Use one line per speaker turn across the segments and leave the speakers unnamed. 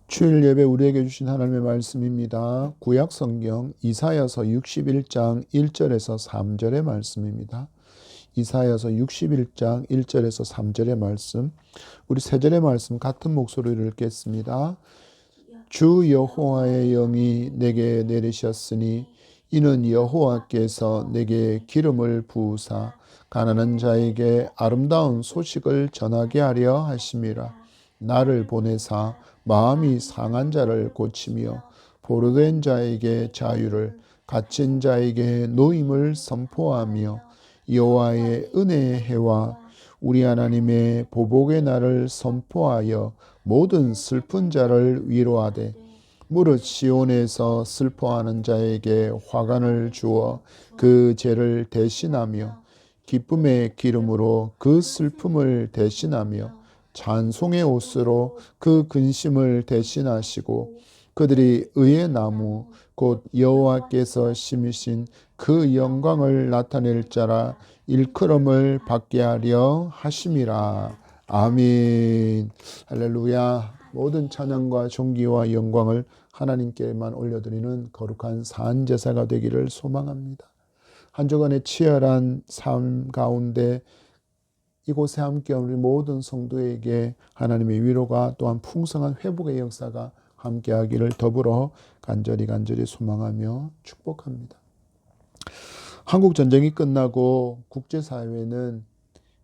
주일 예배 우리에게 주신 하나님의 말씀입니다. 구약 성경 이사야서 61장 1절에서 3절의 말씀입니다. 이사야서 61장 1절에서 3절의 말씀, 우리 세 절의 말씀 같은 목소리를 읽겠습니다. 주 여호와의 영이 내게 내리셨으니 이는 여호와께서 내게 기름을 부으사 가난한 자에게 아름다운 소식을 전하게 하려 하심이라. 나를 보내사 마음이 상한 자를 고치며 보로된 자에게 자유를, 갇힌 자에게 노임을 선포하며 여호와의 은혜의 해와 우리 하나님의 보복의 날을 선포하여 모든 슬픈 자를 위로하되 무릇 시온에서 슬퍼하는 자에게 화관을 주어 그 죄를 대신하며 기쁨의 기름으로 그 슬픔을 대신하며 찬송의 옷으로 그 근심을 대신하시고 그들이 의의 나무 곧 여호와께서 심으신 그 영광을 나타낼 자라 일컬음을 받게 하려 하심이라. 아멘. 할렐루야. 모든 찬양과 존귀와 영광을 하나님께만 올려드리는 거룩한 산제사가 되기를 소망합니다. 한 주간의 치열한 삶 가운데 이곳에 함께한 우리 모든 성도에게 하나님의 위로가 또한 풍성한 회복의 역사가 함께하기를 더불어 간절히 소망하며 축복합니다. 한국 전쟁이 끝나고 국제사회는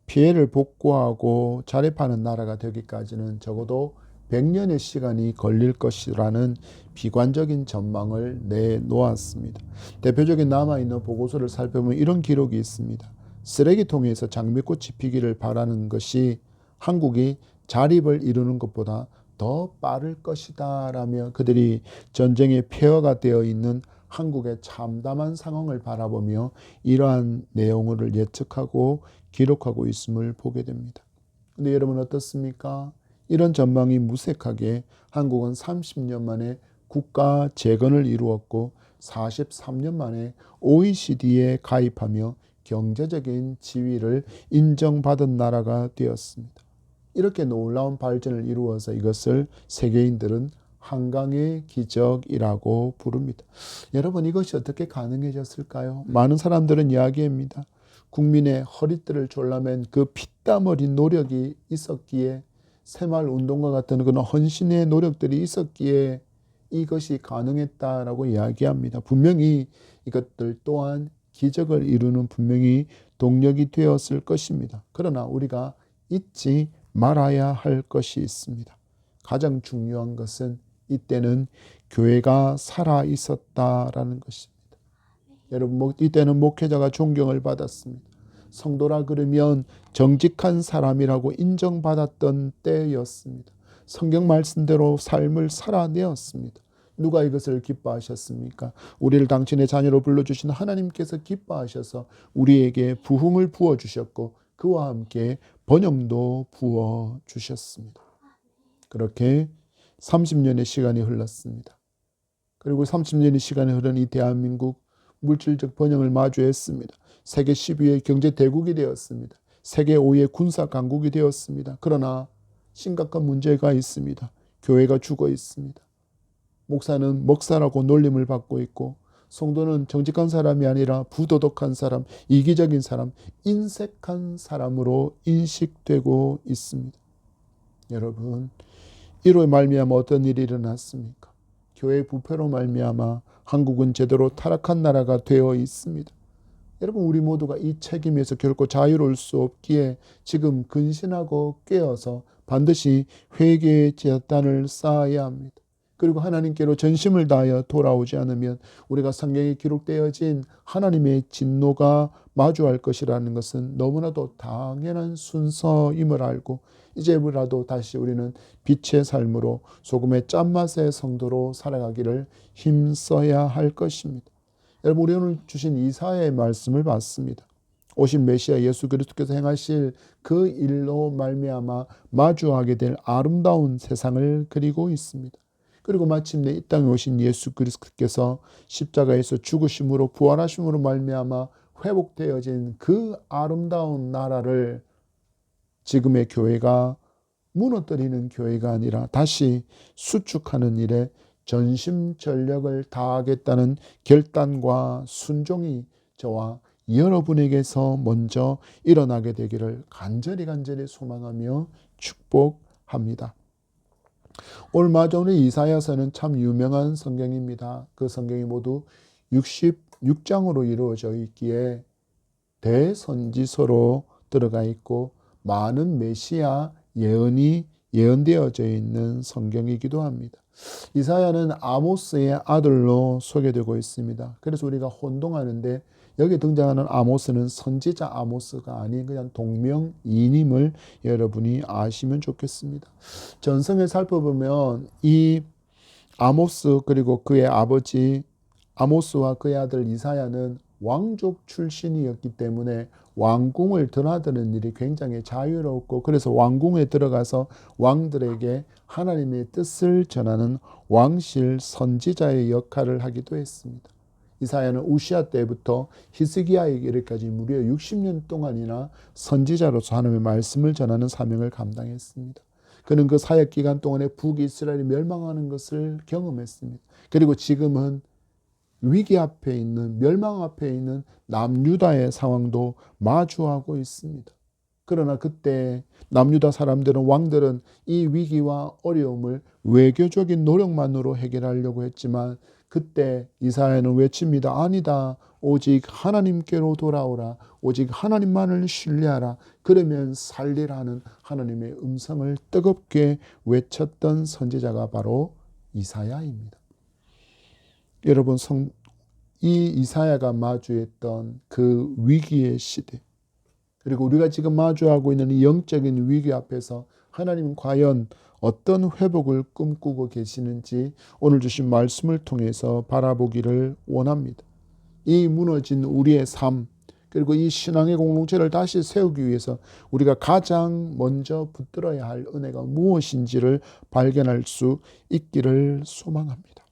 피해를 복구하고 자립하는 나라가 되기까지는 적어도 100년의 시간이 걸릴 것이라는 비관적인 전망을 내놓았습니다. 대표적인 남아있는 보고서를 살펴보면 이런 기록이 있습니다. 쓰레기통에서 장미꽃이 피기를 바라는 것이 한국이 자립을 이루는 것보다 더 빠를 것이다 라며 그들이 전쟁의 폐허가 되어 있는 한국의 참담한 상황을 바라보며 이러한 내용을 예측하고 기록하고 있음을 보게 됩니다. 근데 여러분 어떻습니까? 이런 전망이 무색하게 한국은 30년 만에 국가 재건을 이루었고 43년 만에 OECD에 가입하며 경제적인 지위를 인정받은 나라가 되었습니다. 이렇게 놀라운 발전을 이루어서 이것을 세계인들은 한강의 기적이라고 부릅니다. 여러분 이것이 어떻게 가능해졌을까요? 많은 사람들은 이야기합니다. 국민의 허리띠를 졸라맨 그 피땀 어린 노력이 있었기에 새마을운동과 같은 그런 헌신의 노력들이 있었기에 이것이 가능했다라고 이야기합니다. 분명히 이것들 또한 기적을 이루는 분명히 동력이 되었을 것입니다. 그러나 우리가 잊지 말아야 할 것이 있습니다. 가장 중요한 것은 이때는 교회가 살아 있었다라는 것입니다. 여러분 이때는 목회자가 존경을 받았습니다. 성도라 그러면 정직한 사람이라고 인정받았던 때였습니다. 성경 말씀대로 삶을 살아내었습니다. 누가 이것을 기뻐하셨습니까? 우리를 당신의 자녀로 불러주신 하나님께서 기뻐하셔서 우리에게 부흥을 부어주셨고 그와 함께 번영도 부어주셨습니다. 그렇게 30년의 시간이 흘렀습니다. 그리고 30년의 시간이 흐른 이 대한민국 물질적 번영을 마주했습니다. 세계 10위의 경제 대국이 되었습니다. 세계 5위의 군사 강국이 되었습니다. 그러나 심각한 문제가 있습니다. 교회가 죽어 있습니다. 목사는 먹사라고 놀림을 받고 있고 성도는 정직한 사람이 아니라 부도덕한 사람, 이기적인 사람, 인색한 사람으로 인식되고 있습니다. 여러분, 이로 말미암아 어떤 일이 일어났습니까? 교회 부패로 말미암아 한국은 제대로 타락한 나라가 되어 있습니다. 여러분 우리 모두가 이 책임에서 결코 자유로울 수 없기에 지금 근신하고 깨어서 반드시 회개의 제단을 쌓아야 합니다. 그리고 하나님께로 전심을 다하여 돌아오지 않으면 우리가 성경에 기록되어진 하나님의 진노가 마주할 것이라는 것은 너무나도 당연한 순서임을 알고 이제라도 다시 우리는 빛의 삶으로 소금의 짠맛의 성도로 살아가기를 힘써야 할 것입니다. 여러분 우리 오늘 주신 이사야의 말씀을 봤습니다. 오신 메시아 예수 그리스도께서 행하실 그 일로 말미암아 마주하게 될 아름다운 세상을 그리고 있습니다. 그리고 마침내 이 땅에 오신 예수 그리스도께서 십자가에서 죽으심으로 부활하심으로 말미암아 회복되어진 그 아름다운 나라를 지금의 교회가 무너뜨리는 교회가 아니라 다시 수축하는 일에 전심전력을 다하겠다는 결단과 순종이 저와 여러분에게서 먼저 일어나게 되기를 간절히 소망하며 축복합니다. 오늘 마저 우리 이사야서는 참 유명한 성경입니다. 그 성경이 모두 66장으로 이루어져 있기에 대선지서로 들어가 있고 많은 메시아 예언이 예언되어져 있는 성경이기도 합니다. 이사야는 아모스의 아들로 소개되고 있습니다. 그래서 우리가 혼동하는데 여기 등장하는 아모스는 선지자 아모스가 아닌 그냥 동명이인임을 여러분이 아시면 좋겠습니다. 전성을 살펴보면 이 아모스 그리고 그의 아버지 아모스와 그의 아들 이사야는 왕족 출신이었기 때문에 왕궁을 드나드는 일이 굉장히 자유롭고 그래서 왕궁에 들어가서 왕들에게 하나님의 뜻을 전하는 왕실 선지자의 역할을 하기도 했습니다. 이사야는 우시아 때부터 히스기야에게 이르기까지 무려 60년 동안이나 선지자로서 하나님의 말씀을 전하는 사명을 감당했습니다. 그는 그 사역 기간 동안에 북이스라엘이 멸망하는 것을 경험했습니다. 그리고 지금은 위기 앞에 있는 멸망 앞에 있는 남유다의 상황도 마주하고 있습니다. 그러나 그때 남유다 사람들은 왕들은 이 위기와 어려움을 외교적인 노력만으로 해결하려고 했지만 그때 이사야는 외칩니다. 아니다. 오직 하나님께로 돌아오라. 오직 하나님만을 신뢰하라. 그러면 살리라는 하나님의 음성을 뜨겁게 외쳤던 선지자가 바로 이사야입니다. 여러분, 이 이사야가 마주했던 그 위기의 시대, 그리고 우리가 지금 마주하고 있는 이 영적인 위기 앞에서 하나님은 과연 어떤 회복을 꿈꾸고 계시는지 오늘 주신 말씀을 통해서 바라보기를 원합니다. 이 무너진 우리의 삶, 그리고 이 신앙의 공동체를 다시 세우기 위해서 우리가 가장 먼저 붙들어야 할 은혜가 무엇인지를 발견할 수 있기를 소망합니다.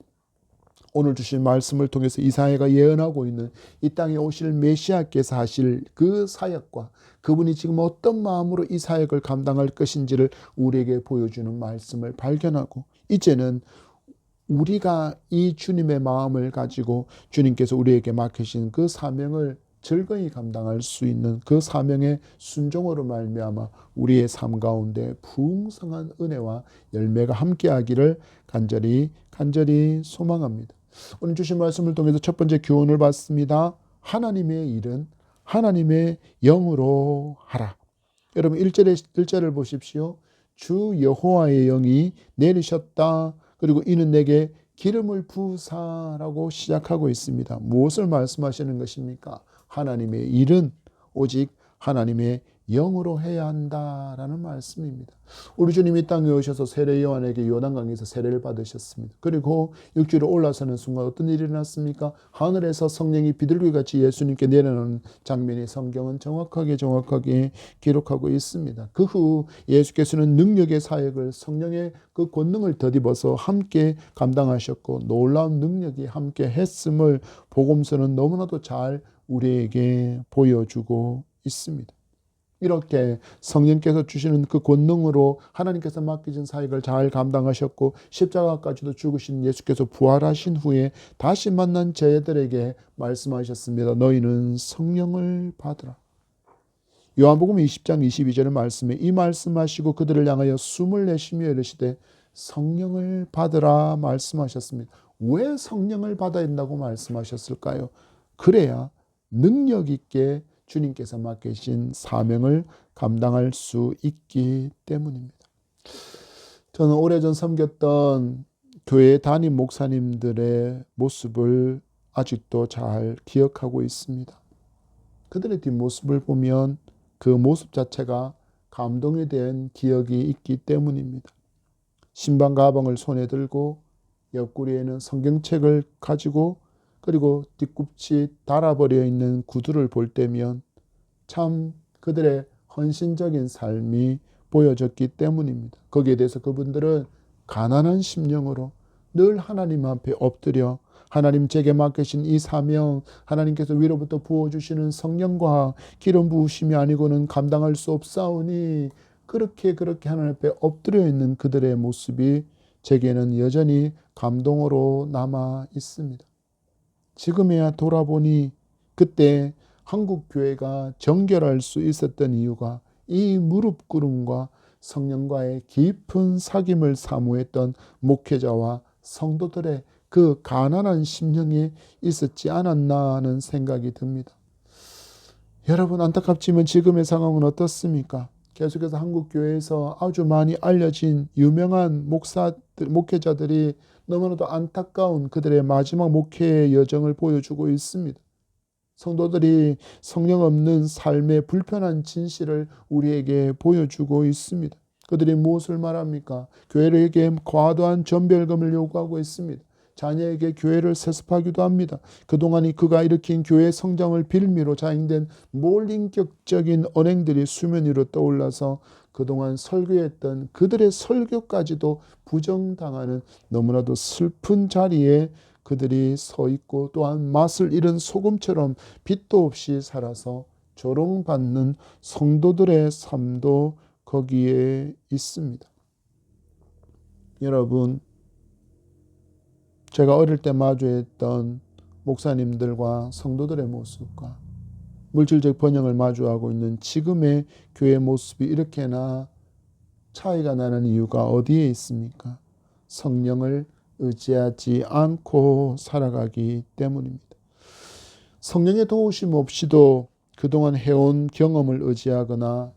오늘 주신 말씀을 통해서 이사야가 예언하고 있는 이 땅에 오실 메시아께서 하실 그 사역과 그분이 지금 어떤 마음으로 이 사역을 감당할 것인지를 우리에게 보여주는 말씀을 발견하고 이제는 우리가 이 주님의 마음을 가지고 주님께서 우리에게 맡기신 그 사명을 즐거이 감당할 수 있는 그 사명의 순종으로 말미암아 우리의 삶 가운데 풍성한 은혜와 열매가 함께하기를 간절히 소망합니다. 오늘 주신 말씀을 통해서 첫 번째 교훈을 받습니다. 하나님의 일은 하나님의 영으로 하라. 여러분 1절을 보십시오. 주 여호와의 영이 내리셨다. 그리고 이는 내게 기름을 부으사라고 시작하고 있습니다. 무엇을 말씀하시는 것입니까? 하나님의 일은 오직 하나님의 영으로 해야 한다라는 말씀입니다. 우리 주님이 땅에 오셔서 세례 요한에게 요단강에서 세례를 받으셨습니다. 그리고 육지로 올라서는 순간 어떤 일이 일어났습니까? 하늘에서 성령이 비둘기같이 예수님께 내려오는 장면이 성경은 정확하게 기록하고 있습니다. 그 후 예수께서는 능력의 사역을 성령의 그 권능을 덧입어서 함께 감당하셨고 놀라운 능력이 함께 했음을 복음서는 너무나도 잘 우리에게 보여주고 있습니다. 이렇게 성령께서 주시는 그 권능으로 하나님께서 맡기신 사역을 잘 감당하셨고 십자가까지도 죽으신 예수께서 부활하신 후에 다시 만난 제자들에게 말씀하셨습니다. 너희는 성령을 받으라. 요한복음 20장 22절의 말씀에 이 말씀하시고 그들을 향하여 숨을 내쉬며 이르시되 성령을 받으라 말씀하셨습니다. 왜 성령을 받아야 된다고 말씀하셨을까요? 그래야 능력 있게 주님께서 맡기신 사명을 감당할 수 있기 때문입니다. 저는 오래전 섬겼던 교회 담임 목사님들의 모습을 아직도 잘 기억하고 있습니다. 그들의 뒷모습을 보면 그 모습 자체가 감동에 대한 기억이 있기 때문입니다. 신방 가방을 손에 들고 옆구리에는 성경책을 가지고 그리고 뒤꿈치 달아버려 있는 구두를 볼 때면 참 그들의 헌신적인 삶이 보여졌기 때문입니다. 거기에 대해서 그분들은 가난한 심령으로 늘 하나님 앞에 엎드려 하나님 제게 맡기신 이 사명, 하나님께서 위로부터 부어주시는 성령과 기름 부으심이 아니고는 감당할 수 없사오니 그렇게 하나님 앞에 엎드려 있는 그들의 모습이 제게는 여전히 감동으로 남아 있습니다. 지금에야 돌아보니 그때 한국 교회가 정결할 수 있었던 이유가 이 무릎 꿇음과 성령과의 깊은 사귐을 사모했던 목회자와 성도들의 그 가난한 심령이 있었지 않았나 하는 생각이 듭니다. 여러분, 안타깝지만 지금의 상황은 어떻습니까? 계속해서 한국 교회에서 아주 많이 알려진 유명한 목회자들이 너무나도 안타까운 그들의 마지막 목회의 여정을 보여주고 있습니다. 성도들이 성령 없는 삶의 불편한 진실을 우리에게 보여주고 있습니다. 그들이 무엇을 말합니까? 교회에게 과도한 전별금을 요구하고 있습니다. 자녀에게 교회를 세습하기도 합니다. 그동안 그가 일으킨 교회 성장을 빌미로 자행된 몰인격적인 언행들이 수면 위로 떠올라서 그동안 설교했던 그들의 설교까지도 부정당하는 너무나도 슬픈 자리에 그들이 서 있고, 또한 맛을 잃은 소금처럼 빛도 없이 살아서 조롱받는 성도들의 삶도 거기에 있습니다. 여러분, 제가 어릴 때 마주했던 목사님들과 성도들의 모습과 물질적 번영을 마주하고 있는 지금의 교회 모습이 이렇게나 차이가 나는 이유가 어디에 있습니까? 성령을 의지하지 않고 살아가기 때문입니다. 성령의 도우심 없이도 그동안 해온 경험을 의지하거나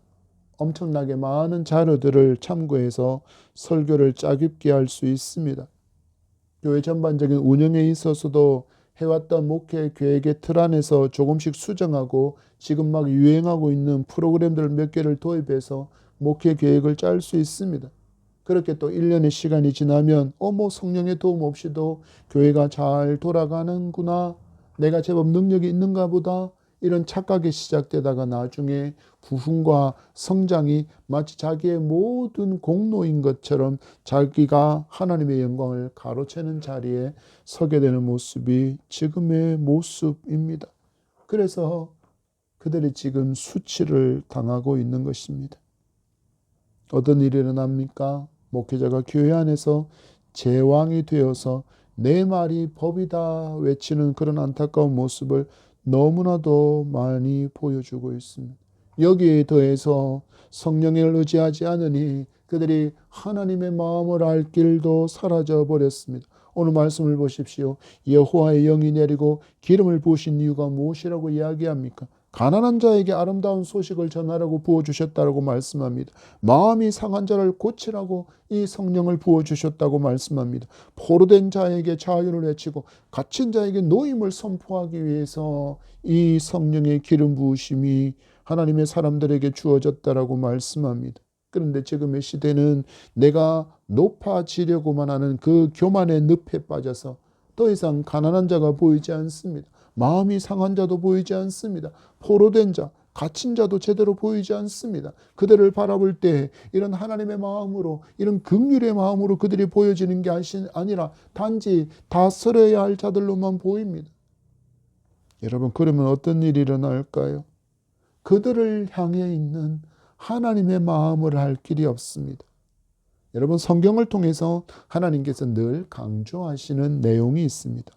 엄청나게 많은 자료들을 참고해서 설교를 짜깁게 할 수 있습니다. 교회 전반적인 운영에 있어서도 해왔던 목회 계획의 틀 안에서 조금씩 수정하고 지금 막 유행하고 있는 프로그램들 몇 개를 도입해서 목회 계획을 짤 수 있습니다. 그렇게 또 1년의 시간이 지나면 성령의 도움 없이도 교회가 잘 돌아가는구나, 내가 제법 능력이 있는가 보다, 이런 착각이 시작되다가 나중에 부흥과 성장이 마치 자기의 모든 공로인 것처럼 자기가 하나님의 영광을 가로채는 자리에 서게 되는 모습이 지금의 모습입니다. 그래서 그들이 지금 수치를 당하고 있는 것입니다. 어떤 일이 일어납니까? 목회자가 교회 안에서 제왕이 되어서 내 말이 법이다 외치는 그런 안타까운 모습을 너무나도 많이 보여주고 있습니다. 여기에 더해서 성령을 의지하지 않으니 그들이 하나님의 마음을 알 길도 사라져 버렸습니다. 오늘 말씀을 보십시오. 여호와의 영이 내리고 기름을 부으신 이유가 무엇이라고 이야기합니까? 가난한 자에게 아름다운 소식을 전하라고 부어주셨다고 말씀합니다. 마음이 상한 자를 고치라고 이 성령을 부어주셨다고 말씀합니다. 포로된 자에게 자유를 외치고 갇힌 자에게 노임을 선포하기 위해서 이 성령의 기름 부으심이 하나님의 사람들에게 주어졌다라고 말씀합니다. 그런데 지금의 시대는 내가 높아지려고만 하는 그 교만의 늪에 빠져서 더 이상 가난한 자가 보이지 않습니다. 마음이 상한 자도 보이지 않습니다. 포로된 자, 갇힌 자도 제대로 보이지 않습니다. 그들을 바라볼 때 이런 하나님의 마음으로, 이런 긍휼의 마음으로 그들이 보여지는 게 아니라 단지 다스려야 할 자들로만 보입니다. 여러분, 그러면 어떤 일이 일어날까요? 그들을 향해 있는 하나님의 마음을 알 길이 없습니다. 여러분, 성경을 통해서 하나님께서 늘 강조하시는 내용이 있습니다.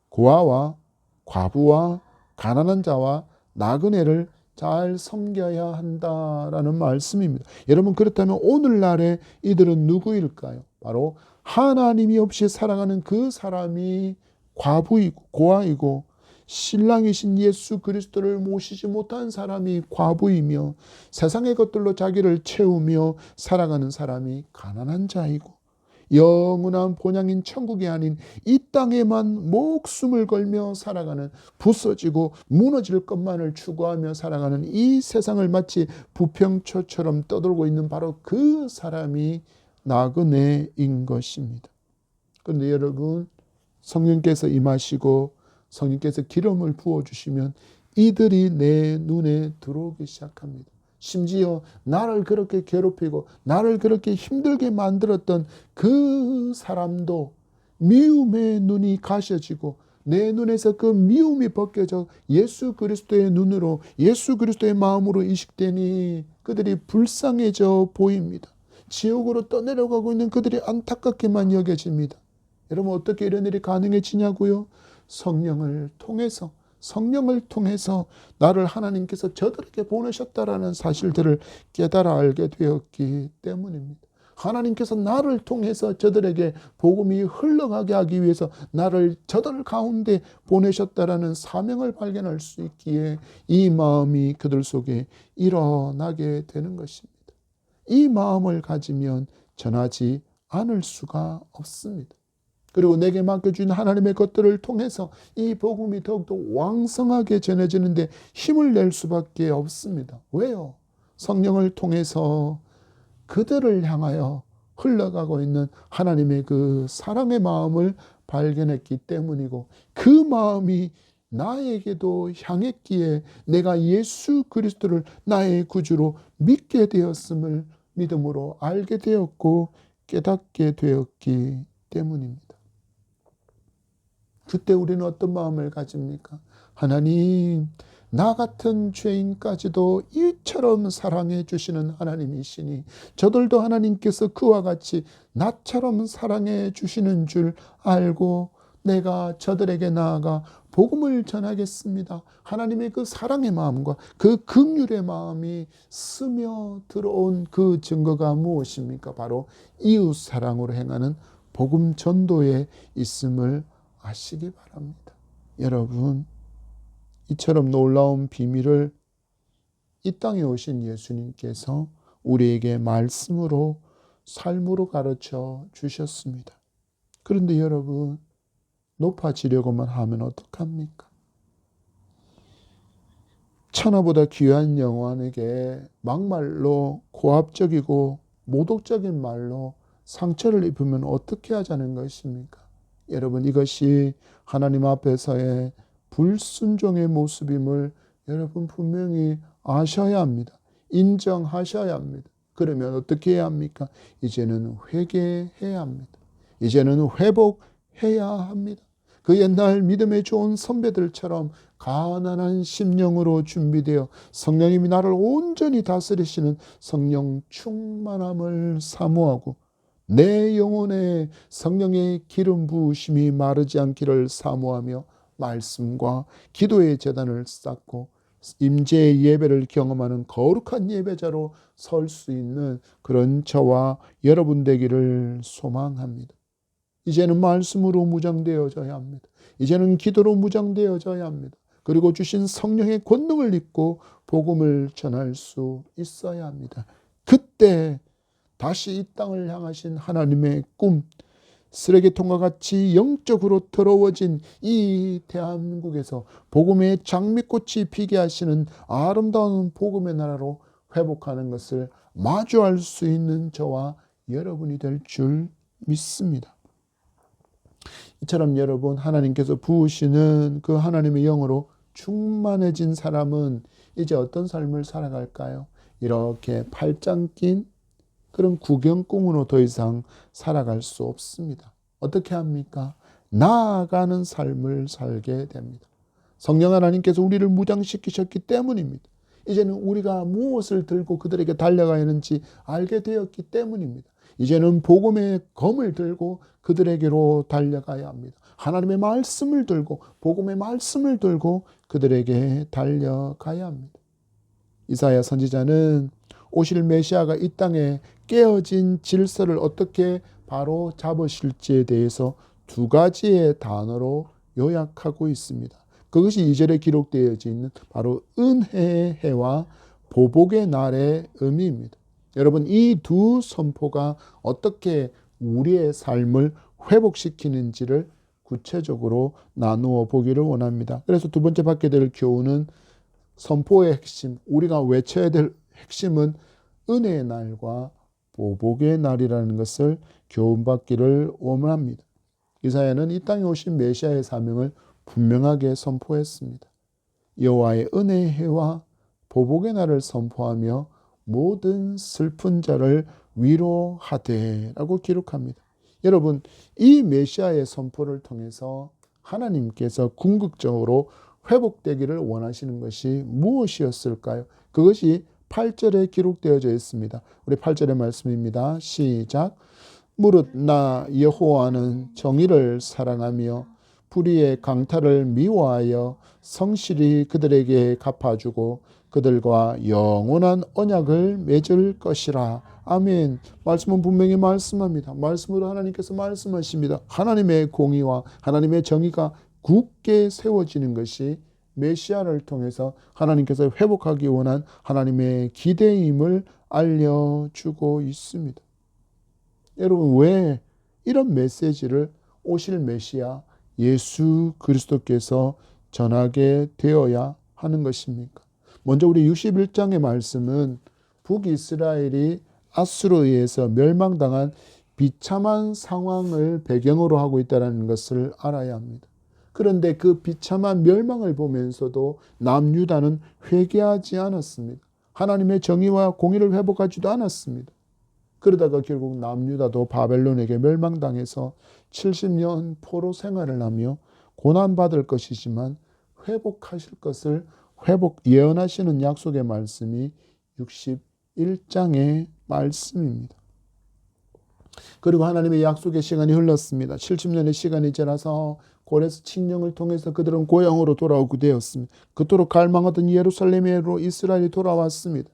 고아와 과부와 가난한 자와 나그네를 잘 섬겨야 한다라는 말씀입니다. 여러분, 그렇다면 오늘날의 이들은 누구일까요? 바로 하나님이 없이 살아가는 그 사람이 과부이고 고아이고, 신랑이신 예수 그리스도를 모시지 못한 사람이 과부이며, 세상의 것들로 자기를 채우며 살아가는 사람이 가난한 자이고, 영원한 본향인 천국이 아닌 이 땅에만 목숨을 걸며 살아가는, 부서지고 무너질 것만을 추구하며 살아가는 이 세상을 마치 부평초처럼 떠돌고 있는 바로 그 사람이 나그네인 것입니다. 그런데 여러분, 성령께서 임하시고 성령께서 기름을 부어주시면 이들이 내 눈에 들어오기 시작합니다. 심지어 나를 그렇게 괴롭히고 나를 그렇게 힘들게 만들었던 그 사람도 미움의 눈이 가셔지고 내 눈에서 그 미움이 벗겨져 예수 그리스도의 눈으로, 예수 그리스도의 마음으로 이식되니 그들이 불쌍해져 보입니다. 지옥으로 떠내려가고 있는 그들이 안타깝게만 여겨집니다. 여러분, 어떻게 이런 일이 가능해지냐고요? 성령을 통해서 나를 하나님께서 저들에게 보내셨다라는 사실들을 깨달아 알게 되었기 때문입니다. 하나님께서 나를 통해서 저들에게 복음이 흘러가게 하기 위해서 나를 저들 가운데 보내셨다라는 사명을 발견할 수 있기에 이 마음이 그들 속에 일어나게 되는 것입니다. 이 마음을 가지면 전하지 않을 수가 없습니다. 그리고 내게 맡겨준 하나님의 것들을 통해서 이 복음이 더욱더 왕성하게 전해지는데 힘을 낼 수밖에 없습니다. 왜요? 성령을 통해서 그들을 향하여 흘러가고 있는 하나님의 그 사랑의 마음을 발견했기 때문이고, 그 마음이 나에게도 향했기에 내가 예수 그리스도를 나의 구주로 믿게 되었음을 믿음으로 알게 되었고 깨닫게 되었기 때문입니다. 그때 우리는 어떤 마음을 가집니까? 하나님, 나 같은 죄인까지도 이처럼 사랑해 주시는 하나님이시니 저들도 하나님께서 그와 같이 나처럼 사랑해 주시는 줄 알고 내가 저들에게 나아가 복음을 전하겠습니다. 하나님의 그 사랑의 마음과 그 긍휼의 마음이 스며 들어온 그 증거가 무엇입니까? 바로 이웃 사랑으로 행하는 복음 전도에 있음을 아시기 바랍니다. 여러분, 이처럼 놀라운 비밀을 이 땅에 오신 예수님께서 우리에게 말씀으로 삶으로 가르쳐 주셨습니다. 그런데 여러분, 높아지려고만 하면 어떡합니까? 천하보다 귀한 영혼에게 막말로 고압적이고 모독적인 말로 상처를 입으면 어떻게 하자는 것입니까? 여러분, 이것이 하나님 앞에서의 불순종의 모습임을 여러분 분명히 아셔야 합니다. 인정하셔야 합니다. 그러면 어떻게 해야 합니까? 이제는 회개해야 합니다. 이제는 회복해야 합니다. 그 옛날 믿음의 좋은 선배들처럼 가난한 심령으로 준비되어 성령님이 나를 온전히 다스리시는 성령 충만함을 사모하고 내 영혼에 성령의 기름 부으심이 마르지 않기를 사모하며 말씀과 기도의 제단을 쌓고 임재의 예배를 경험하는 거룩한 예배자로 설 수 있는 그런 저와 여러분 되기를 소망합니다. 이제는 말씀으로 무장되어져야 합니다. 이제는 기도로 무장되어져야 합니다. 그리고 주신 성령의 권능을 입고 복음을 전할 수 있어야 합니다. 그때 다시 이 땅을 향하신 하나님의 꿈, 쓰레기통과 같이 영적으로 더러워진 이 대한민국에서 복음의 장미꽃이 피게 하시는 아름다운 복음의 나라로 회복하는 것을 마주할 수 있는 저와 여러분이 될 줄 믿습니다. 이처럼 여러분, 하나님께서 부으시는 그 하나님의 영으로 충만해진 사람은 이제 어떤 삶을 살아갈까요? 이렇게 팔짱 낀 그런 구경꾼으로 더 이상 살아갈 수 없습니다. 어떻게 합니까? 나아가는 삶을 살게 됩니다. 성령 하나님께서 우리를 무장시키셨기 때문입니다. 이제는 우리가 무엇을 들고 그들에게 달려가야 하는지 알게 되었기 때문입니다. 이제는 복음의 검을 들고 그들에게로 달려가야 합니다. 하나님의 말씀을 들고 복음의 말씀을 들고 그들에게 달려가야 합니다. 이사야 선지자는 오실 메시아가 이 땅에 깨어진 질서를 어떻게 바로 잡으실지에 대해서 두 가지의 단어로 요약하고 있습니다. 그것이 2절에 기록되어 있는 바로 은혜의 해와 보복의 날의 의미입니다. 여러분, 이 두 선포가 어떻게 우리의 삶을 회복시키는지를 구체적으로 나누어 보기를 원합니다. 그래서 두 번째 받게 될 교훈은 선포의 핵심, 우리가 외쳐야 될 핵심은 은혜의 날과 보복의 날이라는 것을 교훈받기를 원합니다. 이사야는 이 땅에 오신 메시아의 사명을 분명하게 선포했습니다. 여호와의 은혜의 해와 보복의 날을 선포하며 모든 슬픈 자를 위로하되 라고 기록합니다. 여러분, 이 메시아의 선포를 통해서 하나님께서 궁극적으로 회복되기를 원하시는 것이 무엇이었을까요? 그것이 8절에 기록되어져 있습니다. 우리 8절의 말씀입니다. 시작. 무릇 나 여호와는 정의를 사랑하며 불의의 강탈을 미워하여 성실히 그들에게 갚아주고 그들과 영원한 언약을 맺을 것이라. 아멘. 말씀은 분명히 말씀합니다. 말씀으로 하나님께서 말씀하십니다. 하나님의 공의와 하나님의 정의가 굳게 세워지는 것이 메시아를 통해서 하나님께서 회복하기 원한 하나님의 기대임을 알려주고 있습니다. 여러분, 왜 이런 메시지를 오실 메시아 예수 그리스도께서 전하게 되어야 하는 것입니까? 먼저 우리 61장의 말씀은 북이스라엘이 아수르에 의해서 멸망당한 비참한 상황을 배경으로 하고 있다는 것을 알아야 합니다. 그런데 그 비참한 멸망을 보면서도 남유다는 회개하지 않았습니다. 하나님의 정의와 공의를 회복하지도 않았습니다. 그러다가 결국 남유다도 바벨론에게 멸망당해서 70년 포로 생활을 하며 고난받을 것이지만 회복하실 것을 예언하시는 약속의 말씀이 61장의 말씀입니다. 그리고 하나님의 약속의 시간이 흘렀습니다. 70년의 시간이 지나서 고레스 칙령을 통해서 그들은 고향으로 돌아오게 되었습니다. 그토록 갈망하던 예루살렘으로 이스라엘이 돌아왔습니다.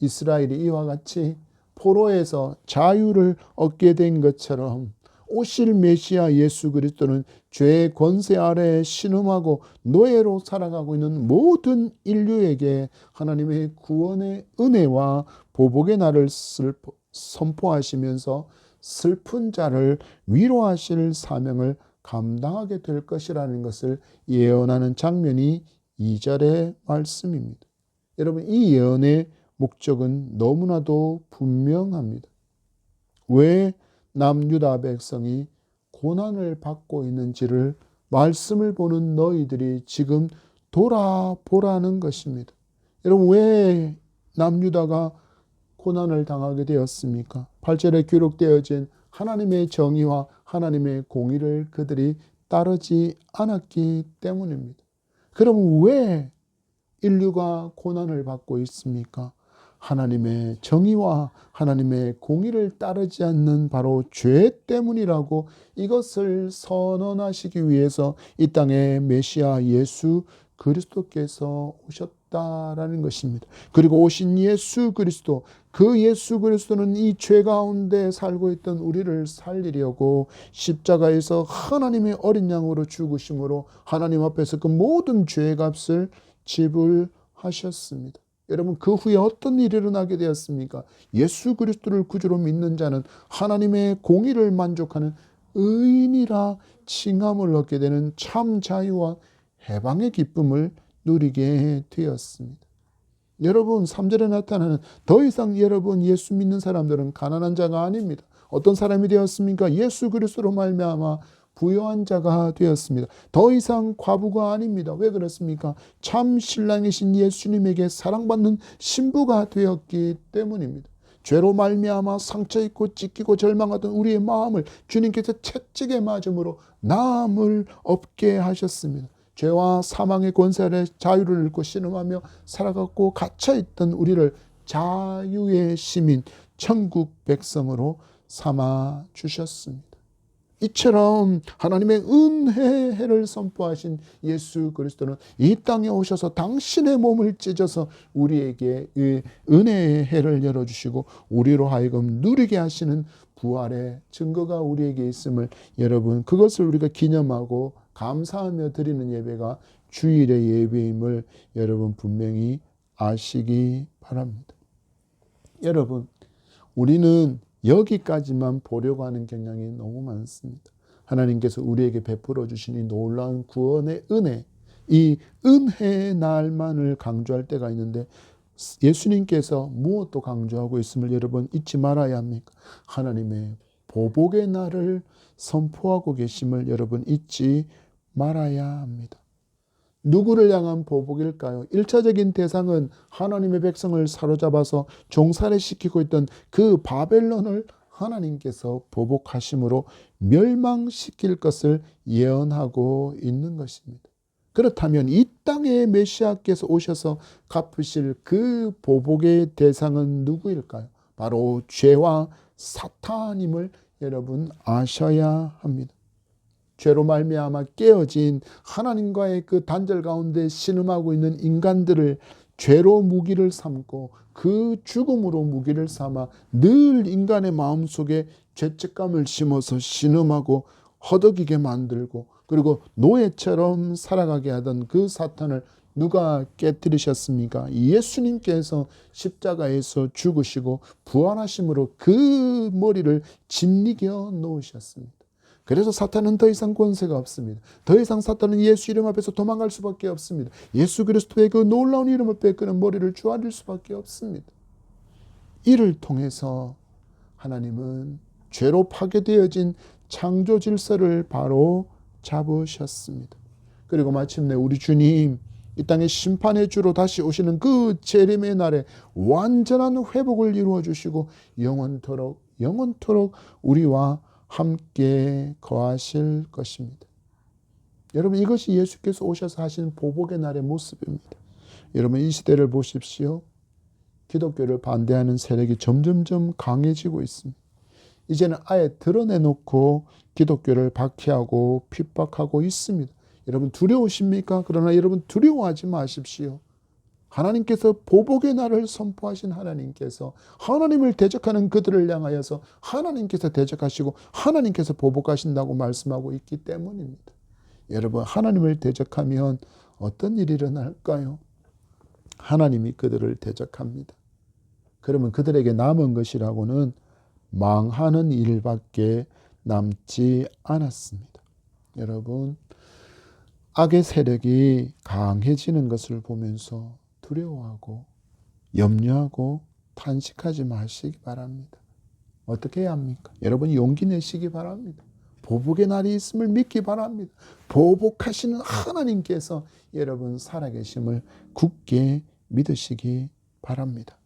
이스라엘이 이와 같이 포로에서 자유를 얻게 된 것처럼 오실 메시아 예수 그리스도는 죄의 권세 아래에 신음하고 노예로 살아가고 있는 모든 인류에게 하나님의 구원의 은혜와 보복의 날을 선포하시면서 슬픈 자를 위로하실 사명을 감당하게 될 것이라는 것을 예언하는 장면이 2절의 말씀입니다. 여러분, 이 예언의 목적은 너무나도 분명합니다. 왜 남유다 백성이 고난을 받고 있는지를 말씀을 보는 너희들이 지금 돌아보라는 것입니다. 여러분, 왜 남유다가 고난을 당하게 되었습니까? 8절에 기록되어진 하나님의 정의와 하나님의 공의를 그들이 따르지 않았기 때문입니다. 그럼 왜 인류가 고난을 받고 있습니까? 하나님의 정의와 하나님의 공의를 따르지 않는 바로 죄 때문이라고 이것을 선언하시기 위해서 이 땅에 메시아 예수 그리스도께서 오셨다라는 것입니다. 그리고 오신 예수 그리스도, 그 예수 그리스도는 이 죄 가운데 살고 있던 우리를 살리려고 십자가에서 하나님의 어린 양으로 죽으심으로 하나님 앞에서 그 모든 죄의 값을 지불하셨습니다. 여러분, 그 후에 어떤 일이 일어나게 되었습니까? 예수 그리스도를 구주로 믿는 자는 하나님의 공의를 만족하는 의인이라 칭함을 얻게 되는 참 자유와 해방의 기쁨을 누리게 되었습니다. 여러분, 3절에 나타나는 더 이상 여러분 예수 믿는 사람들은 가난한 자가 아닙니다. 어떤 사람이 되었습니까? 예수 그리스도로 말미암아 부요한 자가 되었습니다. 더 이상 과부가 아닙니다. 왜 그렇습니까? 참 신랑이신 예수님에게 사랑받는 신부가 되었기 때문입니다. 죄로 말미암아 상처 입고 찢기고 절망하던 우리의 마음을 주님께서 채찍에 맞음으로 나음을 없게 하셨습니다. 죄와 사망의 권세 아래 자유를 잃고 신음하며 살아갔고 갇혀있던 우리를 자유의 시민, 천국 백성으로 삼아 주셨습니다. 이처럼 하나님의 은혜의 해를 선포하신 예수 그리스도는 이 땅에 오셔서 당신의 몸을 찢어서 우리에게 은혜의 해를 열어주시고 우리로 하여금 누리게 하시는 부활의 증거가 우리에게 있음을, 여러분, 그것을 우리가 기념하고 감사하며 드리는 예배가 주일의 예배임을 여러분 분명히 아시기 바랍니다. 여러분, 우리는 여기까지만 보려고 하는 경향이 너무 많습니다. 하나님께서 우리에게 베풀어 주신 이 놀라운 구원의 은혜, 이 은혜의 날만을 강조할 때가 있는데 예수님께서 무엇도 강조하고 있음을 여러분 잊지 말아야 합니까? 하나님의 보복의 날을 선포하고 계심을 여러분 잊지 말아야 합니다. 누구를 향한 보복일까요? 1차적인 대상은 하나님의 백성을 사로잡아서 종살이시키고 있던 그 바벨론을 하나님께서 보복하심으로 멸망시킬 것을 예언하고 있는 것입니다. 그렇다면 이 땅에 메시아께서 오셔서 갚으실 그 보복의 대상은 누구일까요? 바로 죄와 사탄임을 여러분 아셔야 합니다. 죄로 말미암아 깨어진 하나님과의 그 단절 가운데 신음하고 있는 인간들을 죄로 무기를 삼고 그 죽음으로 무기를 삼아 늘 인간의 마음속에 죄책감을 심어서 신음하고 허덕이게 만들고 그리고 노예처럼 살아가게 하던 그 사탄을 누가 깨뜨리셨습니까? 예수님께서 십자가에서 죽으시고 부활하심으로 그 머리를 짓이겨 놓으셨습니다. 그래서 사탄은 더 이상 권세가 없습니다. 더 이상 사탄은 예수 이름 앞에서 도망갈 수밖에 없습니다. 예수 그리스도의 그 놀라운 이름을 빼끄는 머리를 조아릴 수밖에 없습니다. 이를 통해서 하나님은 죄로 파괴되어진 창조 질서를 바로 잡으셨습니다. 그리고 마침내 우리 주님 이 땅의 심판의 주로 다시 오시는 그 재림의 날에 완전한 회복을 이루어 주시고 영원토록 우리와 함께 거하실 것입니다. 여러분, 이것이 예수께서 오셔서 하신 보복의 날의 모습입니다. 여러분, 이 시대를 보십시오. 기독교를 반대하는 세력이 점점점 강해지고 있습니다. 이제는 아예 드러내놓고 기독교를 박해하고 핍박하고 있습니다. 여러분, 두려우십니까? 그러나 여러분, 두려워하지 마십시오. 하나님께서 보복의 날을 선포하신 하나님께서 하나님을 대적하는 그들을 향하여서 하나님께서 대적하시고 하나님께서 보복하신다고 말씀하고 있기 때문입니다. 여러분, 하나님을 대적하면 어떤 일이 일어날까요? 하나님이 그들을 대적합니다. 그러면 그들에게 남은 것이라고는 망하는 일밖에 남지 않았습니다. 여러분, 악의 세력이 강해지는 것을 보면서 두려워하고 염려하고 탄식하지 마시기 바랍니다. 어떻게 해야 합니까? 여러분, 용기 내시기 바랍니다. 보복의 날이 있음을 믿기 바랍니다. 보복하시는 하나님께서 여러분 살아계심을 굳게 믿으시기 바랍니다.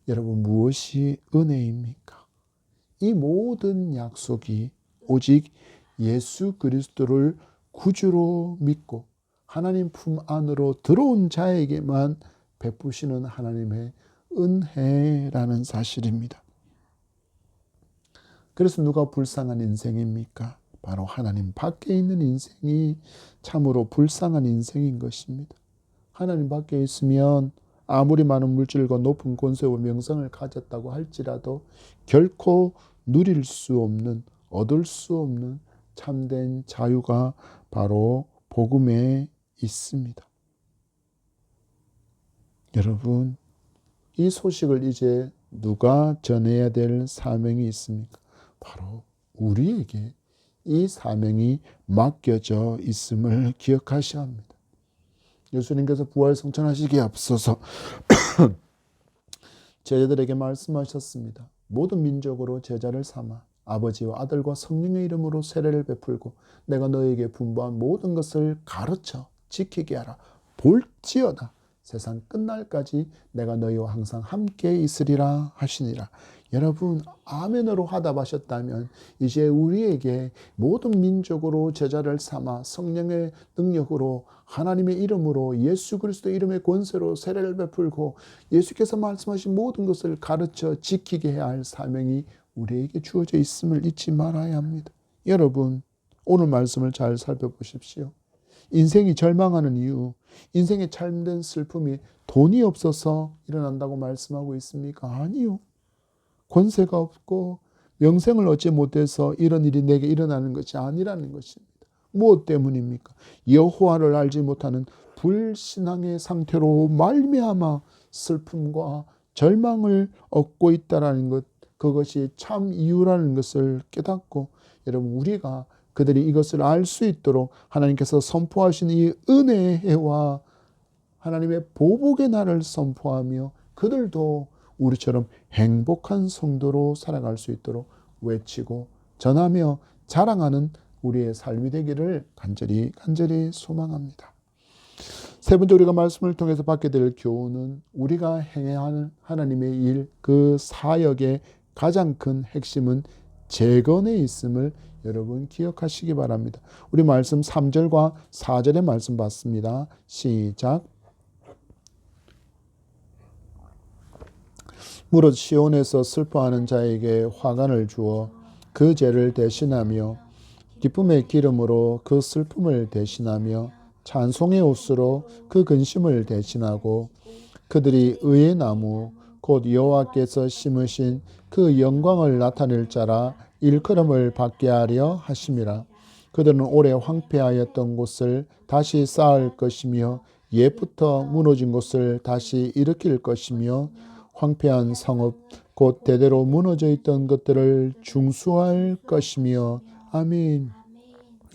여러분, 무엇이 은혜입니까? 이 모든 약속이 오직 예수 그리스도를 구주로 믿고 하나님 품 안으로 들어온 자에게만 베푸시는 하나님의 은혜라는 사실입니다. 그래서 누가 불쌍한 인생입니까? 바로 하나님 밖에 있는 인생이 참으로 불쌍한 인생인 것입니다. 하나님 밖에 있으면 아무리 많은 물질과 높은 권세와 명성을 가졌다고 할지라도 결코 누릴 수 없는, 얻을 수 없는 참된 자유가 바로 복음에 있습니다. 여러분, 이 소식을 이제 누가 전해야 될 사명이 있습니까? 바로 우리에게 이 사명이 맡겨져 있음을 기억하셔야 합니다. 예수님께서 부활 성천하시기에 앞서서 제자들에게 말씀하셨습니다. 모든 민족으로 제자를 삼아 아버지와 아들과 성령의 이름으로 세례를 베풀고 내가 너에게 분부한 모든 것을 가르쳐 지키게 하라. 볼지어다 세상 끝날까지 내가 너희와 항상 함께 있으리라 하시니라. 여러분, 아멘으로 화답하셨다면 이제 우리에게 모든 민족으로 제자를 삼아 성령의 능력으로 하나님의 이름으로 예수 그리스도 이름의 권세로 세례를 베풀고 예수께서 말씀하신 모든 것을 가르쳐 지키게 해야 할 사명이 우리에게 주어져 있음을 잊지 말아야 합니다. 여러분, 오늘 말씀을 잘 살펴보십시오. 인생이 절망하는 이유, 인생의 참된 슬픔이 돈이 없어서 일어난다고 말씀하고 있습니까? 아니요. 권세가 없고 명성을 얻지 못해서 이런 일이 내게 일어나는 것이 아니라는 것입니다. 무엇 때문입니까? 여호와를 알지 못하는 불신앙의 상태로 말미암아 슬픔과 절망을 얻고 있다라는 것, 그것이 참 이유라는 것을 깨닫고 여러분, 우리가 그들이 이것을 알 수 있도록 하나님께서 선포하신 이 은혜의 해와 하나님의 보복의 날을 선포하며 그들도 우리처럼 행복한 성도로 살아갈 수 있도록 외치고 전하며 자랑하는 우리의 삶이 되기를 간절히 소망합니다. 세 번째, 우리가 말씀을 통해서 받게 될 교훈은 우리가 행해야 하는 하나님의 일, 그 사역의 가장 큰 핵심은 재건에 있음을 여러분 기억하시기 바랍니다. 우리 말씀 3절과 4절의 말씀 봤습니다. 시작. 무릇 시온에서 슬퍼하는 자에게 화관을 주어 그 죄를 대신하며 기쁨의 기름으로 그 슬픔을 대신하며 찬송의 옷으로 그 근심을 대신하고 그들이 의의 나무 곧 여호와께서 심으신 그 영광을 나타낼 자라 일컬음을 받게 하려 하심이라. 그들은 오래 황폐하였던 곳을 다시 쌓을 것이며 옛부터 무너진 곳을 다시 일으킬 것이며 황폐한 성읍 곧 대대로 무너져 있던 것들을 중수할 것이며. 아멘.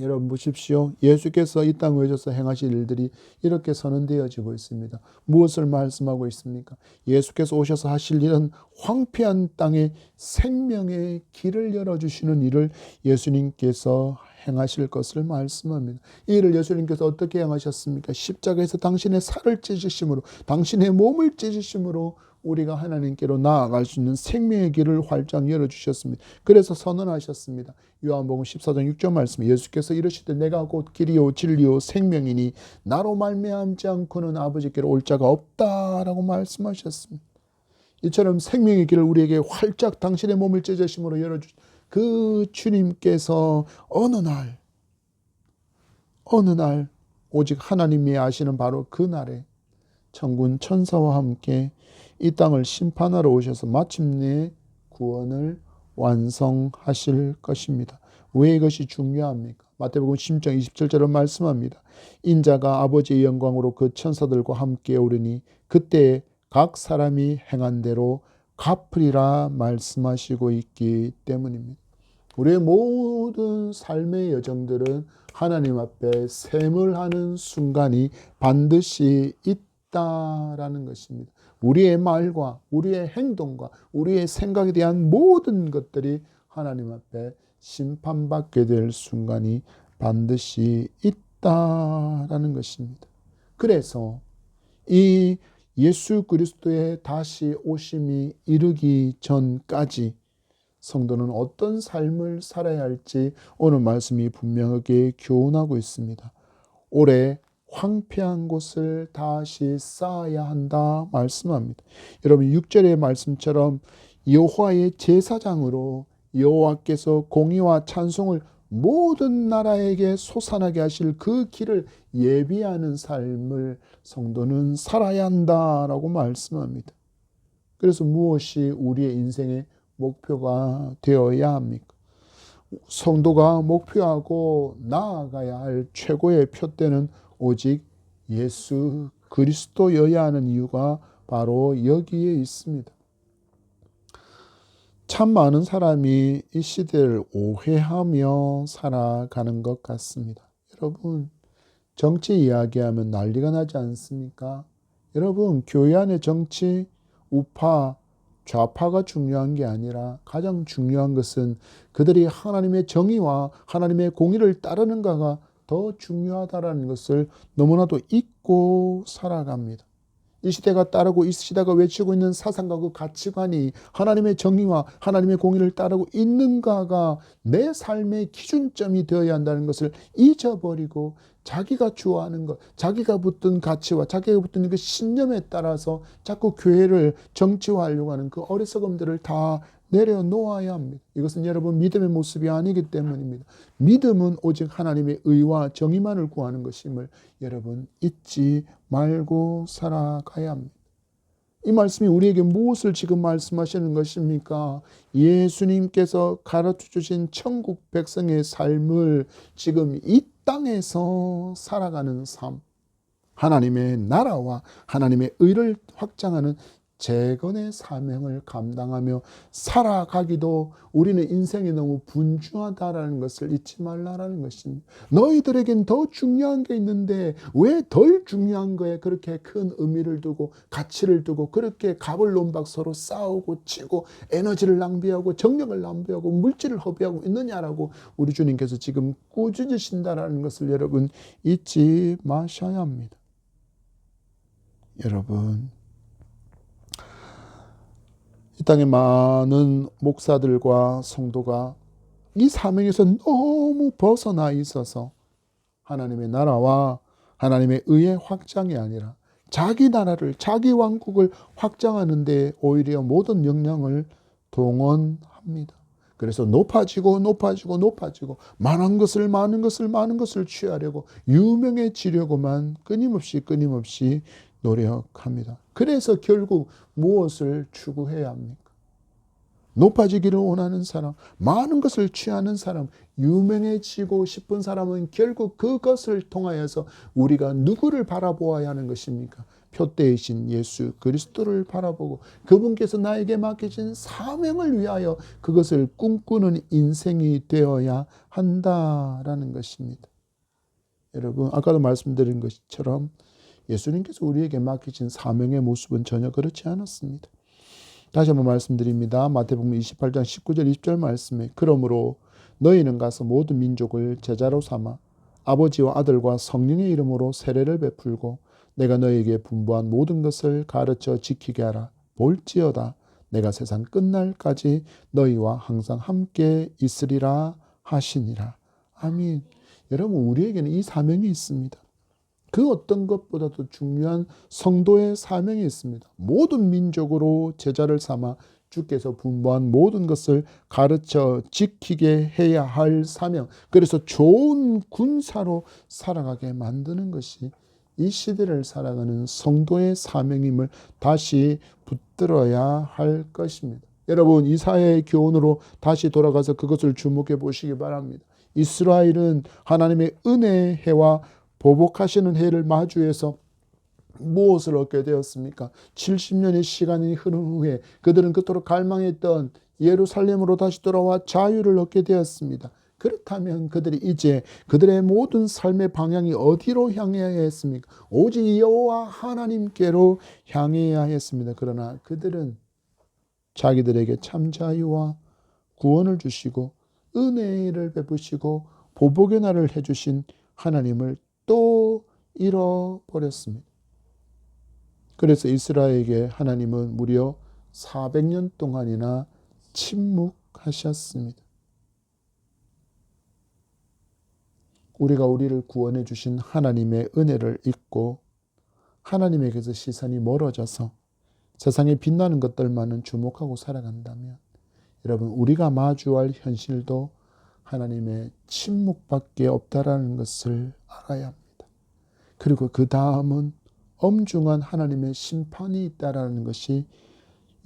여러분 보십시오. 예수께서 이 땅에 오셔서 행하실 일들이 이렇게 선언되어지고 있습니다. 무엇을 말씀하고 있습니까? 예수께서 오셔서 하실 일은 황폐한 땅에 생명의 길을 열어주시는 일을 예수님께서 행하실 것을 말씀합니다. 이 일을 예수님께서 어떻게 행하셨습니까? 십자가에서 당신의 살을 찢으심으로, 당신의 몸을 찢으심으로 우리가 하나님께로 나아갈 수 있는 생명의 길을 활짝 열어주셨습니다. 그래서 선언하셨습니다. 요한복음 14장 6절 말씀, 예수께서 이르시되 내가 곧 길이요 진리요 생명이니 나로 말미암지 않고는 아버지께로 올 자가 없다라고 말씀하셨습니다. 이처럼 생명의 길을 우리에게 활짝 당신의 몸을 찢으심으로 열어주신 그 주님께서 어느 날 오직 하나님이 아시는 바로 그 날에 천군 천사와 함께 이 땅을 심판하러 오셔서 마침내 구원을 완성하실 것입니다. 왜 이것이 중요합니까? 마태복음 16장 27절을 말씀합니다. 인자가 아버지의 영광으로 그 천사들과 함께 오르니 그때 각 사람이 행한 대로 갚으리라 말씀하시고 있기 때문입니다. 우리의 모든 삶의 여정들은 하나님 앞에 셈을 하는 순간이 반드시 있다라는 것입니다. 우리의 말과 우리의 행동과 우리의 생각에 대한 모든 것들이 하나님 앞에 심판받게 될 순간이 반드시 있다라는 것입니다. 그래서 이 예수 그리스도의 다시 오심이 이르기 전까지 성도는 어떤 삶을 살아야 할지 오늘 말씀이 분명하게 교훈하고 있습니다. 올해 황폐한 곳을 다시 쌓아야 한다 말씀합니다. 여러분 6절의 말씀처럼 여호와의 제사장으로 여호와께서 공의와 찬송을 모든 나라에게 솟아나게 하실 그 길을 예비하는 삶을 성도는 살아야 한다라고 말씀합니다. 그래서 무엇이 우리의 인생의 목표가 되어야 합니까? 성도가 목표하고 나아가야 할 최고의 표대는 오직 예수 그리스도여야 하는 이유가 바로 여기에 있습니다. 참 많은 사람이 이 시대를 오해하며 살아가는 것 같습니다. 여러분, 정치 이야기하면 난리가 나지 않습니까? 여러분, 교회 안의 정치, 우파, 좌파가 중요한 게 아니라 가장 중요한 것은 그들이 하나님의 정의와 하나님의 공의를 따르는가가 더 중요하다는 것을 너무나도 잊고 살아갑니다. 이 시대가 따르고 이 시대가 외치고 있는 사상과 그 가치관이 하나님의 정의와 하나님의 공의를 따르고 있는가가 내 삶의 기준점이 되어야 한다는 것을 잊어버리고 자기가 좋아하는 것, 자기가 붙든 가치와 자기가 붙든 그 신념에 따라서 자꾸 교회를 정치화하려고 하는 그 어리석음들을 다 내려놓아야 합니다. 이것은 여러분 믿음의 모습이 아니기 때문입니다. 믿음은 오직 하나님의 의와 정의만을 구하는 것임을 여러분 잊지 말고 살아가야 합니다. 이 말씀이 우리에게 무엇을 지금 말씀하시는 것입니까? 예수님께서 가르쳐 주신 천국 백성의 삶을 지금 이 땅에서 살아가는 삶, 하나님의 나라와 하나님의 의를 확장하는 재건의 사명을 감당하며 살아가기도 우리는 인생이 너무 분주하다라는 것을 잊지 말라라는 것입니다. 너희들에겐 더 중요한 게 있는데 왜 덜 중요한 거에 그렇게 큰 의미를 두고 가치를 두고 그렇게 갑을론박 서로 싸우고 치고 에너지를 낭비하고 정력을 낭비하고 물질을 허비하고 있느냐라고 우리 주님께서 지금 꾸짖으신다라는 것을 여러분 잊지 마셔야 합니다. 여러분, 이 땅에 많은 목사들과 성도가 이 사명에서 너무 벗어나 있어서 하나님의 나라와 하나님의 의의 확장이 아니라 자기 나라를, 자기 왕국을 확장하는 데 오히려 모든 역량을 동원합니다. 그래서 높아지고 많은 것을 취하려고 유명해지려고만 끊임없이 노력합니다. 그래서 결국 무엇을 추구해야 합니까? 높아지기를 원하는 사람, 많은 것을 취하는 사람, 유명해지고 싶은 사람은 결국 그것을 통하여서 우리가 누구를 바라보아야 하는 것입니까? 표대이신 예수 그리스도를 바라보고 그분께서 나에게 맡기신 사명을 위하여 그것을 꿈꾸는 인생이 되어야 한다라는 것입니다. 여러분, 아까도 말씀드린 것처럼 예수님께서 우리에게 맡기신 사명의 모습은 전혀 그렇지 않았습니다. 다시 한번 말씀드립니다. 마태복음 28장 19절 20절 말씀에 그러므로 너희는 가서 모든 민족을 제자로 삼아 아버지와 아들과 성령의 이름으로 세례를 베풀고 내가 너희에게 분부한 모든 것을 가르쳐 지키게 하라. 볼지어다 내가 세상 끝날까지 너희와 항상 함께 있으리라 하시니라. 아멘. 여러분, 우리에게는 이 사명이 있습니다. 그 어떤 것보다도 중요한 성도의 사명이 있습니다. 모든 민족으로 제자를 삼아 주께서 분부한 모든 것을 가르쳐 지키게 해야 할 사명. 그래서 좋은 군사로 살아가게 만드는 것이 이 시대를 살아가는 성도의 사명임을 다시 붙들어야 할 것입니다. 여러분, 이사야의 교훈으로 다시 돌아가서 그것을 주목해 보시기 바랍니다. 이스라엘은 하나님의 은혜의 해와 보복하시는 해를 마주해서 무엇을 얻게 되었습니까? 70년의 시간이 흐른 후에 그들은 그토록 갈망했던 예루살렘으로 다시 돌아와 자유를 얻게 되었습니다. 그렇다면 그들이 이제 그들의 모든 삶의 방향이 어디로 향해야 했습니까? 오직 여호와 하나님께로 향해야 했습니다. 그러나 그들은 자기들에게 참 자유와 구원을 주시고 은혜를 베푸시고 보복의 날을 해주신 하나님을 또 잃어버렸습니다. 그래서 이스라엘에게 하나님은 무려 400년 동안이나 침묵하셨습니다. 우리가 우리를 구원해 주신 하나님의 은혜를 잊고 하나님에게서 시선이 멀어져서 세상에 빛나는 것들만은 주목하고 살아간다면 여러분, 우리가 마주할 현실도 하나님의 침묵밖에 없다라는 것을 알아야 합니다. 그리고 그 다음은 엄중한 하나님의 심판이 있다라는 것이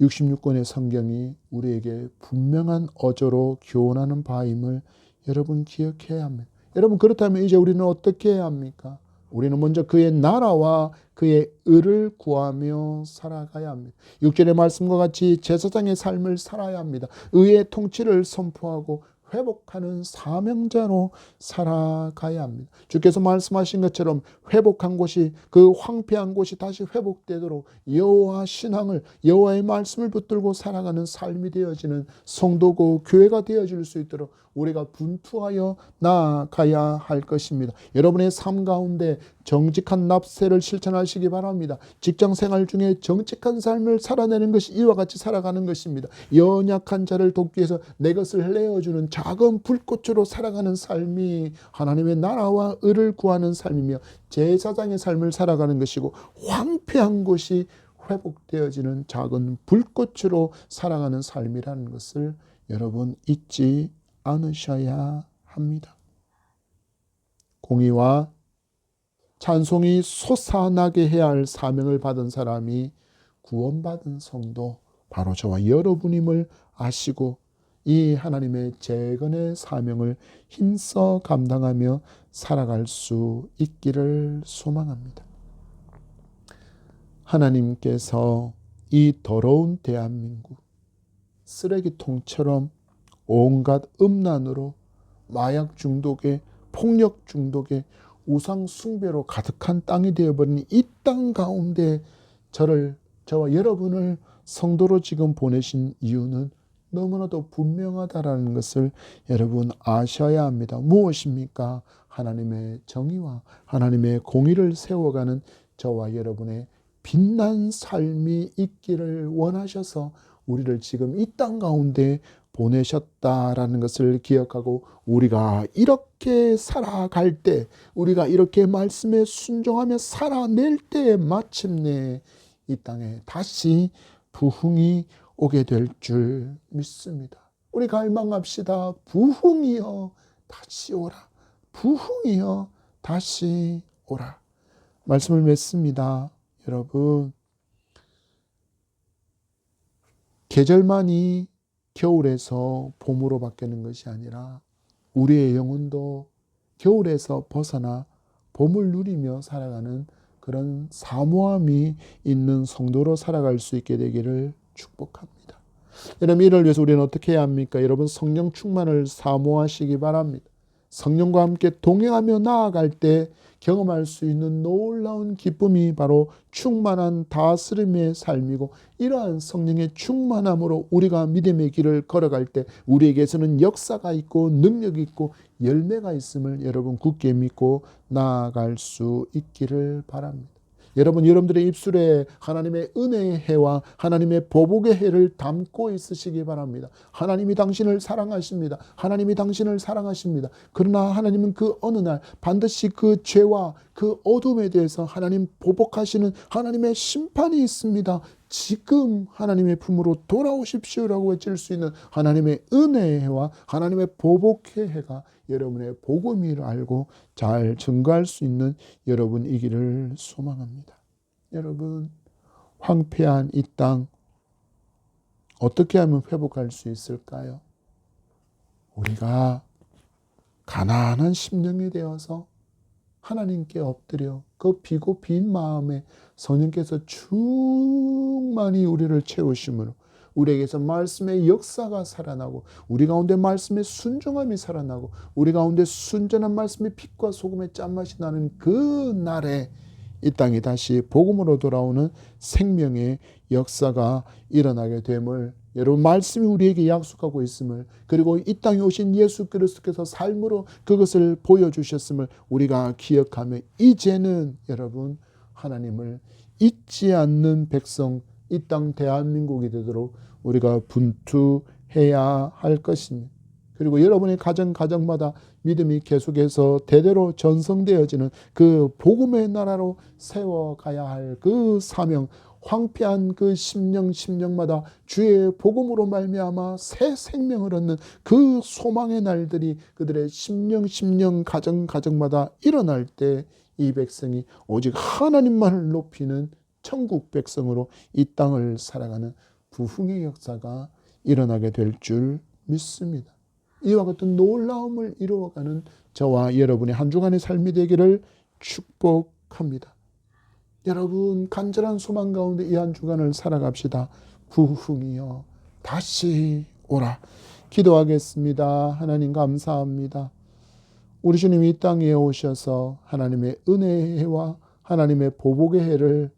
66권의 성경이 우리에게 분명한 어조로 교훈하는 바임을 여러분 기억해야 합니다. 여러분, 그렇다면 이제 우리는 어떻게 해야 합니까? 우리는 먼저 그의 나라와 그의 의를 구하며 살아가야 합니다. 6절의 말씀과 같이 제사장의 삶을 살아야 합니다. 의의 통치를 선포하고 회복하는 사명자로 살아가야 합니다. 주께서 말씀하신 것처럼 회복한 곳이, 그 황폐한 곳이 다시 회복되도록 여호와 신앙을, 여호와의 말씀을 붙들고 살아가는 삶이 되어지는 성도고 교회가 되어질 수 있도록 우리가 분투하여 나아가야 할 것입니다. 여러분의 삶 가운데 정직한 납세를 실천하시기 바랍니다. 직장생활 중에 정직한 삶을 살아내는 것이 이와 같이 살아가는 것입니다. 연약한 자를 돕기 위해서 내 것을 내어주는 작은 불꽃으로 살아가는 삶이 하나님의 나라와 의를 구하는 삶이며 제사장의 삶을 살아가는 것이고, 황폐한 곳이 회복되어지는 작은 불꽃으로 살아가는 삶이라는 것을 여러분 잊지 않으셔야 합니다. 공의와 찬송이 솟아나게 해야 할 사명을 받은 사람이 구원받은 성도, 바로 저와 여러분임을 아시고 이 하나님의 재건의 사명을 힘써 감당하며 살아갈 수 있기를 소망합니다. 하나님께서 이 더러운 대한민국, 쓰레기통처럼 온갖 음란으로, 마약 중독에, 폭력 중독에, 우상 숭배로 가득한 땅이 되어버린 이 땅 가운데 저와 여러분을 성도로 지금 보내신 이유는 너무나도 분명하다라는 것을 여러분 아셔야 합니다. 무엇입니까? 하나님의 정의와 하나님의 공의를 세워가는 저와 여러분의 빛난 삶이 있기를 원하셔서 우리를 지금 이 땅 가운데 보내셨다라는 것을 기억하고 우리가 이렇게 살아갈 때, 우리가 이렇게 말씀에 순종하며 살아낼 때 마침내 이 땅에 다시 부흥이 오게 될 줄 믿습니다. 우리 갈망합시다. 부흥이여 다시 오라. 부흥이여 다시 오라. 말씀을 맺습니다. 여러분, 계절만이 겨울에서 봄으로 바뀌는 것이 아니라 우리의 영혼도 겨울에서 벗어나 봄을 누리며 살아가는 그런 사모함이 있는 성도로 살아갈 수 있게 되기를 축복합니다. 여러분, 이를 위해서 우리는 어떻게 해야 합니까? 여러분, 성령 충만을 사모하시기 바랍니다. 성령과 함께 동행하며 나아갈 때 경험할 수 있는 놀라운 기쁨이 바로 충만한 다스림의 삶이고, 이러한 성령의 충만함으로 우리가 믿음의 길을 걸어갈 때 우리에게서는 역사가 있고 능력이 있고 열매가 있음을 여러분 굳게 믿고 나아갈 수 있기를 바랍니다. 여러분들의 입술에 하나님의 은혜의 해와 하나님의 보복의 해를 담고 있으시기 바랍니다. 하나님이 당신을 사랑하십니다. 하나님이 당신을 사랑하십니다. 그러나 하나님은 그 어느 날 반드시 그 죄와 그 어둠에 대해서 하나님 보복하시는 하나님의 심판이 있습니다. 지금 하나님의 품으로 돌아오십시오라고 외칠 수 있는 하나님의 은혜의 해와 하나님의 보복의 해가 여러분의 복음을 알고 잘 증거할 수 있는 여러분이기를 소망합니다. 여러분, 황폐한 이 땅 어떻게 하면 회복할 수 있을까요? 우리가 가난한 심령이 되어서 하나님께 엎드려 그 비고 빈 마음에 성령께서 충만히 우리를 채우심으로 우리에게서 말씀의 역사가 살아나고 우리 가운데 말씀의 순종함이 살아나고 우리 가운데 순전한 말씀의 빛과 소금의 짠맛이 나는 그 날에 이 땅이 다시 복음으로 돌아오는 생명의 역사가 일어나게 됨을 여러분 말씀이 우리에게 약속하고 있음을, 그리고 이 땅에 오신 예수 그리스도께서 삶으로 그것을 보여주셨음을 우리가 기억하며 이제는 여러분 하나님을 잊지 않는 백성, 이 땅 대한민국이 되도록 우리가 분투해야 할 것입니다. 그리고 여러분의 가정마다 믿음이 계속해서 대대로 전성되어지는 그 복음의 나라로 세워가야 할 그 사명, 황폐한 그 심령마다 주의 복음으로 말미암아 새 생명을 얻는 그 소망의 날들이 그들의 심령 가정마다 일어날 때 이 백성이 오직 하나님만을 높이는 천국 백성으로 이 땅을 살아가는 부흥의 역사가 일어나게 될 줄 믿습니다. 이와 같은 놀라움을 이루어가는 저와 여러분의 한 주간의 삶이 되기를 축복합니다. 여러분, 간절한 소망 가운데 이 한 주간을 살아갑시다. 부흥이여 다시 오라. 기도하겠습니다. 하나님 감사합니다. 우리 주님이 이 땅에 오셔서 하나님의 은혜의 해와 하나님의 보복의 해를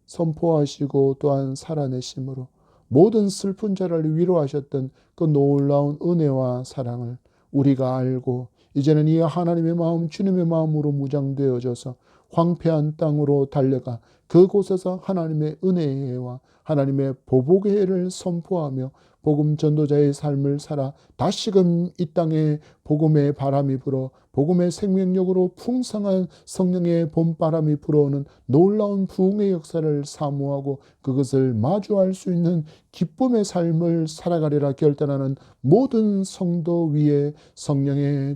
선포하시고 또한 살아내심으로 모든 슬픈 자를 위로하셨던 그 놀라운 은혜와 사랑을 우리가 알고 이제는 이 하나님의 마음, 주님의 마음으로 무장되어져서 황폐한 땅으로 달려가 그곳에서 하나님의 은혜의 해와 하나님의 보복의 해를 선포하며 복음 전도자의 삶을 살아 다시금 이 땅에 복음의 바람이 불어 복음의 생명력으로 풍성한 성령의 봄바람이 불어오는 놀라운 부흥의 역사를 사모하고 그것을 마주할 수 있는 기쁨의 삶을 살아가리라 결단하는 모든 성도 위에 성령의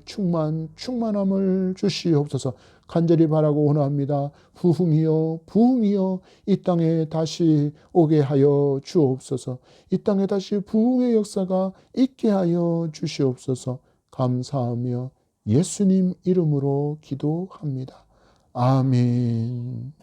충만함을 주시옵소서. 간절히 바라고 원합니다. 부흥이여 이 땅에 다시 오게 하여 주옵소서. 이 땅에 다시 부흥의 역사가 있게 하여 주시옵소서. 감사하며 예수님 이름으로 기도합니다. 아멘.